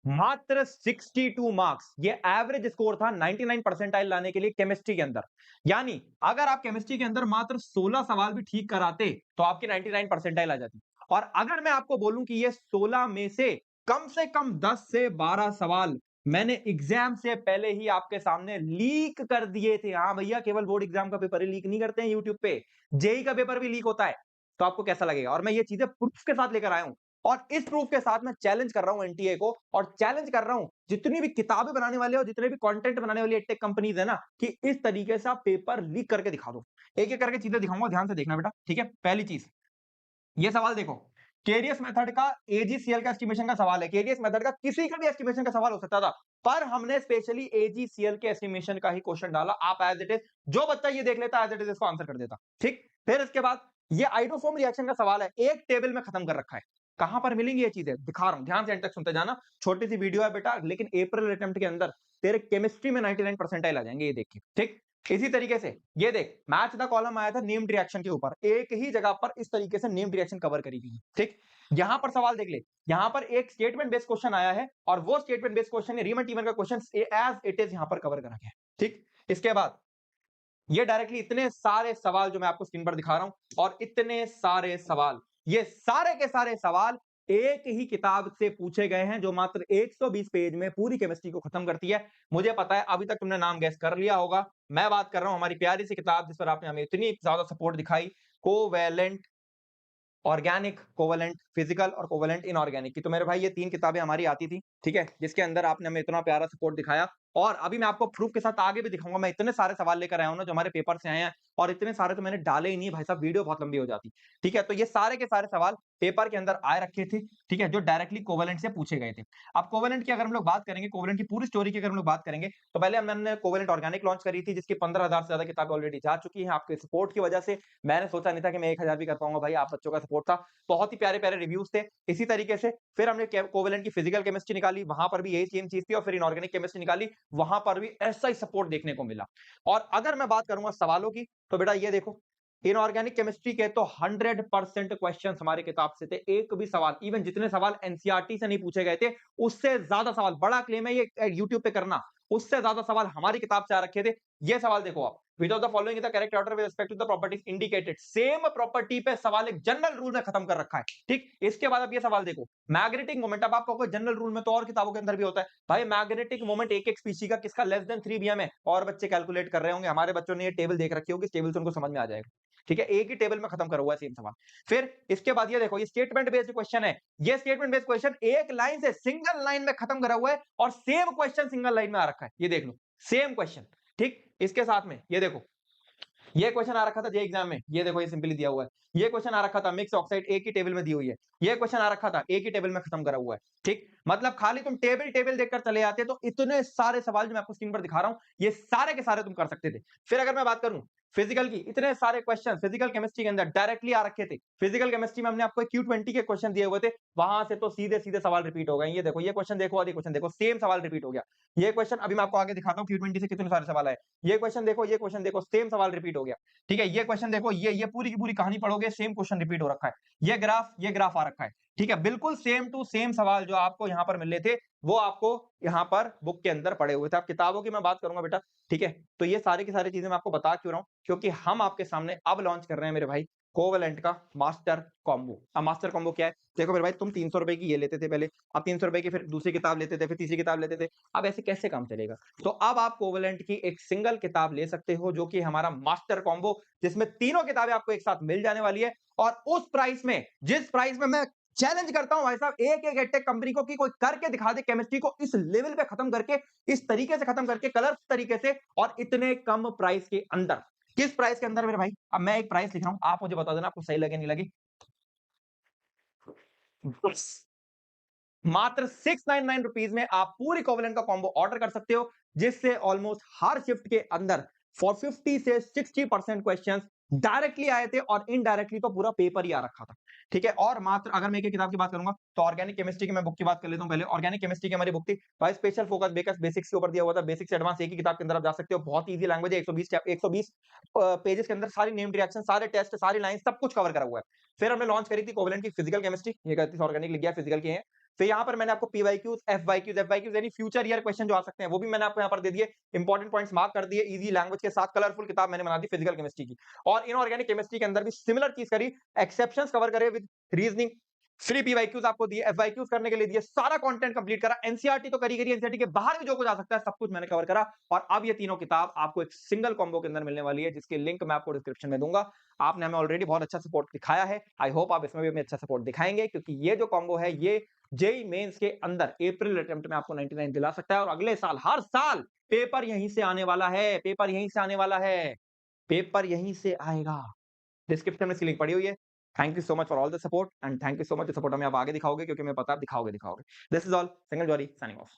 मात्र 62 मार्क्स, ये average score था 99 परसेंटाइल लाने के लिए केमिस्ट्री के अंदर। यानी अगर आप केमिस्ट्री के अंदर मात्र 16 सवाल भी ठीक कराते तो आपकी 99 परसेंटाइल आ जाती। और अगर मैं आपको बोलूं कि ये 16 में से कम 10 से 12 सवाल मैंने एग्जाम से पहले ही आपके सामने लीक कर दिए थे। हाँ भैया, केवल बोर्ड एग्जाम का पेपर ही लीक नहीं करते हैं यूट्यूब पे, जेई का पेपर भी लीक होता है। तो आपको कैसा लगेगा? और मैं ये चीजें प्रूफ के साथ लेकर आया हूं, और इस प्रूफ के साथ मैं चैलेंज कर रहा हूं एनटीए को, और चैलेंज कर रहा हूं जितनी भी किताबें बनाने वाले और जितने भी कंटेंट बनाने वाली एडटेक कंपनीज है ना, कि इस तरीके से आप पेपर लीक करके दिखा दो। एक एक करके चीजें दिखाऊंगा, ध्यान से देखना बेटा, ठीक है। पहली चीज, ये सवाल देखो, केडीएस मेथड का एजीसीएल का एस्टिमेशन का सवाल है। केडीएस मेथड का किसी का भी एस्टिमेशन का सवाल हो सकता था, पर हमने स्पेशली एजीसीएल के एस्टिमेशन का ही क्वेश्चन डाला। आप एज इट इज, जो बच्चा ये देख लेता एज इट इज इसको आंसर कर देता, ठीक। फिर इसके बाद ये आइडोफोम रिएक्शन का सवाल है, एक टेबल में खत्म कर रखा है। कहां पर मिलेंगी ये चीजें, दिखा रहा हूं, ध्यान से एंड तक सुनते जाना। छोटी सी वीडियो है बेटा, लेकिन अप्रैल अटेम्प्ट के अंदर तेरे केमिस्ट्री में 99 परसेंटाइल आ जाएंगे, ये देख के, ठीक। इसी तरीके से ये देख, मैच द कॉलम आया था नेम्ड रिएक्शन के ऊपर, एक ही जगह पर इस तरीके से नेम्ड रिएक्शन कवर करी गई, ठीक। यहां पर सवाल देख ले, यहां पर एक स्टेटमेंट बेस्ड क्वेश्चन आया है, और वो स्टेटमेंट बेस्ड क्वेश्चन है रीमन टीमन का क्वेश्चन एज इट इज यहां पर कवर करा गया है, ठीक। इसके बाद ये डायरेक्टली इतने सारे सवाल जो मैं आपको स्क्रीन पर दिखा रहा हूं, और इतने सारे सवाल, ये सारे के सारे सवाल एक ही किताब से पूछे गए हैं, जो मात्र 120 पेज में पूरी केमिस्ट्री को खत्म करती है। मुझे पता है अभी तक तुमने नाम गैस कर लिया होगा। मैं बात कर रहा हूं हमारी प्यारी सी किताब जिस पर आपने हमें इतनी ज्यादा सपोर्ट दिखाई, कोवैलेंट ऑर्गेनिक, कोवलेंट फिजिकल और कोवलेंट इनऑर्गेनिक की। तो मेरे भाई ये 3 किताबें हमारी आती थी, ठीक है, जिसके अंदर आपने हमें इतना प्यारा सपोर्ट दिखाया। और अभी मैं आपको प्रूफ के साथ आगे भी दिखाऊंगा। मैं इतने सारे सवाल लेकर आया हूं ना जो हमारे पेपर से आए हैं, और इतने सारे तो मैंने डाले ही नहीं भाई साहब, वीडियो बहुत लंबी हो जाती, ठीक है। तो ये सारे के सारे सवाल पेपर के अंदर आए रखे थे, ठीक है, जो डायरेक्टली कोवलेंट से पूछे गए थे। अब कोवलेंट की अगर हम लोग बात करेंगे, कोवलेंट की पूरी स्टोरी की अगर हम लोग बात करेंगे, तो पहले हमने कोवलेंट ऑर्गेनिक लॉन्च करी थी, जिसकी 15,000 से ज्यादा किताबें ऑलरेडी जा चुकी हैं आपके सपोर्ट की वजह से। मैंने सोचा नहीं था कि मैं 1,000 भी कर पाऊंगा भाई, आप बच्चों का सपोर्ट था, बहुत ही प्यारे प्यारे रिव्यूज थे। इसी तरीके से फिर हमने कोवेलेंट की फिजिकल केमिस्ट्री निकाली, वहां पर भी यही सेम चीज थी, और फिर इनऑर्गेनिक केमिस्ट्री निकाली, वहां पर भी ऐसा ही सपोर्ट देखने को मिला। और अगर मैं बात करूंगा सवालों की, तो बेटा ये देखो, इनऑर्गेनिक केमिस्ट्री के तो 100% क्वेश्चन हमारी किताब से थे। एक भी सवाल, इवन जितने सवाल एनसीईआरटी से नहीं पूछे गए थे, उससे ज्यादा सवाल, बड़ा क्लेम है ये यूट्यूब पे करना, उससे ज्यादा सवाल हमारी किताब से आ रखे थे। ये सवाल देखो आप, which of the following is the correct order with respect to the properties indicated. Same property पे सवाल एक जनरल रूल में खत्म कर रखा है, ठीक। इसके बाद अब ये सवाल देखो, मैग्नेटिक मोमेंट। अब आपको कोई जनरल रूल में तो और किताबों के अंदर भी होता है भाई, मैग्नेटिक मोमेंट एक एक स्पीशी का किसका लेस देन 3 बीएम है, और बच्चे कैलकुलेट कर रहे होंगे, हमारे बच्चों ने ये टेबल देख रखी होगी, इस टेबल से उनको समझ में आ जाएगा, ठीक है। एक ही टेबल में खत्म करा हुआ है सेम सवाल। फिर इसके बाद ये देखो, ये स्टेटमेंट बेस्ड क्वेश्चन है। ये स्टेटमेंट बेस्ड क्वेश्चन एक लाइन से सिंगल लाइन में खत्म करा हुआ है, और सेम क्वेश्चन सिंगल लाइन में आ रखा है, ये देख लो, सेम क्वेश्चन, ठीक। इसके साथ में ये देखो, ये क्वेश्चन आ रखा था जे एग्जाम में, ये देखो ये सिंपली दिया हुआ है। ये क्वेश्चन आ रखा था मिक्स ऑक्साइड, एक ही टेबल में दी हुई है। ये क्वेश्चन आ रखा था, एक ही टेबल में खत्म करा हुआ है, ठीक। मतलब खाली तुम टेबल टेबल देखकर चले आते तो इतने सारे सवाल जो मैं आपको स्क्रीन पर दिखा रहा हूं, ये सारे के सारे तुम कर सकते थे। फिर अगर मैं बात करूं फिजिकल की, इतने सारे क्वेश्चन फिजिकल केमिस्ट्री के अंदर डायरेक्टली आ रखे थे। फिजिकल केमिस्ट्री में हमने आपको Q20 के क्वेश्चन दिए हुए थे, वहां से तो सीधे सीधे सवाल रिपीट हो गए। ये देखो, ये क्वेश्चन देखो और ये क्वेश्चन देखो, सेम सवाल रिपीट हो गया। ये क्वेश्चन अभी मैं आपको आगे दिखाता हूँ Q20 से कितने सारे सवाल आए। ये क्वेश्चन देखो, ये क्वेश्चन देखो, सेम सवाल रिपीट हो गया, ठीक है। ये क्वेश्चन देखो, ये पूरी की पूरी कहानी पढ़ोगे, सेम क्वेश्चन रिपीट हो रखा है। ये ग्राफ आ रखा है, ठीक है। बिल्कुल सेम टू सेम सवाल जो आपको यहाँ पर मिल रहे थे, वो आपको यहाँ पर बुक के अंदर पड़े हुए थे। अब किताबों की मैं बात करूंगा बेटा, ठीक है। तो ये सारी की सारी चीजें मैं आपको बता क्यों रहा हूँ, क्योंकि हम आपके सामने अब लॉन्च कर रहे हैं मेरे भाई कोवेलेंट का मास्टर कॉम्बो। अब मास्टर कॉम्बो क्या है, देखो मेरे भाई, तुम 300 रुपए की ये लेते थे पहले, अब 300 रुपए की फिर दूसरी किताब लेते थे, फिर तीसरी किताब लेते थे। अब ऐसे कैसे काम चलेगा? तो अब आप कोवेलेंट की एक सिंगल किताब ले सकते हो, जो कि हमारा मास्टर कॉम्बो, जिसमें तीनों किताबें आपको एक साथ मिल जाने वाली है। और उस प्राइस में, जिस प्राइस में मैं चैलेंज करता हूं भाई साहब, एक एक एडटेक कंपनी को कि कोई करके दिखा दे केमिस्ट्री को इस लेवल पे खत्म करके, इस तरीके से खत्म करके, कलर तरीके से, और इतने कम प्राइस के अंदर। किस प्राइस के अंदर मेरे भाई? अब मैं एक प्राइस लिख रहा हूं, आप मुझे बता देना आपको सही लगे नहीं लगे। मात्र 699 रुपीज में आप पूरी कोवेलेंट का कॉम्बो ऑर्डर कर सकते हो, जिससे ऑलमोस्ट हर शिफ्ट के अंदर फॉर 50 से 60% क्वेश्चंस डायरेक्टली आए थे, और इनडायरेक्टली तो पूरा पेपर ही आ रखा था, ठीक है। और मात्र अगर मैं एक किताब की बात करूंगा, तो ऑर्गेनिक केमिस्ट्री की मैं बुक की बात कर लेता हूं पहले। ऑर्गेनिक केमिस्ट्री की हमारी बुक थी भाई, स्पेशल फोकस बेसिक्स के ऊपर दिया हुआ था, बेसिक से एडवांस, एक ही किताब के अंदर आप जा सकते हो। बहुत इजी लैंग्वेज है, 120 पेजेस के अंदर सारी नेम्ड रिएक्शन, सारे टेस्ट, सारी लाइन, सब कुछ कवर करा हुआ है। फिर हमने लॉन्च करी थी कोवेलेंट की फिजिकल केमिस्ट्री, ये कहती है ऑर्गेनिक लिख गया, फिजिकल की है। फिर यहाँ पर मैंने आपको पीवाईक्यूज, एफवाईक्यूज यानी फ्यूचर ईयर क्वेश्चन जो आ सकते हैं वो भी मैंने आपको यहाँ पर दे दिए, इंपॉर्टेंट पॉइंट्स मार्क कर दिए, इजी लैंग्वेज के साथ कलरफुल किताब मैंने बना दी फिजिकल केमिस्ट्री की। और इनऑर्गेनिक केमिस्ट्री के अंदर भी सिमिलर चीज करी, एक्सेप्शंस कवर करे विद रीजनिंग, फ्री पीवाईक्यूज आपको दिए, एफवाईक्यूज करने के लिए दिए, सारा कंटेंट कंप्लीट करा, एनसीईआरटी तो करी, एनसीईआरटी के बाहर भी जो कुछ आ सकता है सब कुछ मैंने कवर करा। और अब ये तीनों किताब आपको एक सिंगल कॉम्बो के अंदर मिलने वाली है, जिसके लिंक मैं आपको डिस्क्रिप्शन में दूंगा। आपने हमें ऑलरेडी बहुत अच्छा सपोर्ट दिखाया है, आई होप आप इसमें भी हमें अच्छा सपोर्ट दिखाएंगे, क्योंकि ये जो कॉम्बो है ये जेई मेंस के अंदर अप्रैल अटेम्प्ट में आपको 99 दिला सकता है। और अगले साल हर साल पेपर यहीं से आने वाला है, पेपर यहीं से आने वाला है, पेपर यहीं से आएगा। डिस्क्रिप्शन में इसकी लिंक पड़ी हुई है। Thank you so much for all the support and thank you so much, support हमें आप आगे दिखाओगे, क्योंकि हमें पता आप दिखाओगे। दिस इज ऑल, सिंगल जॉरी साइनिंग ऑफ।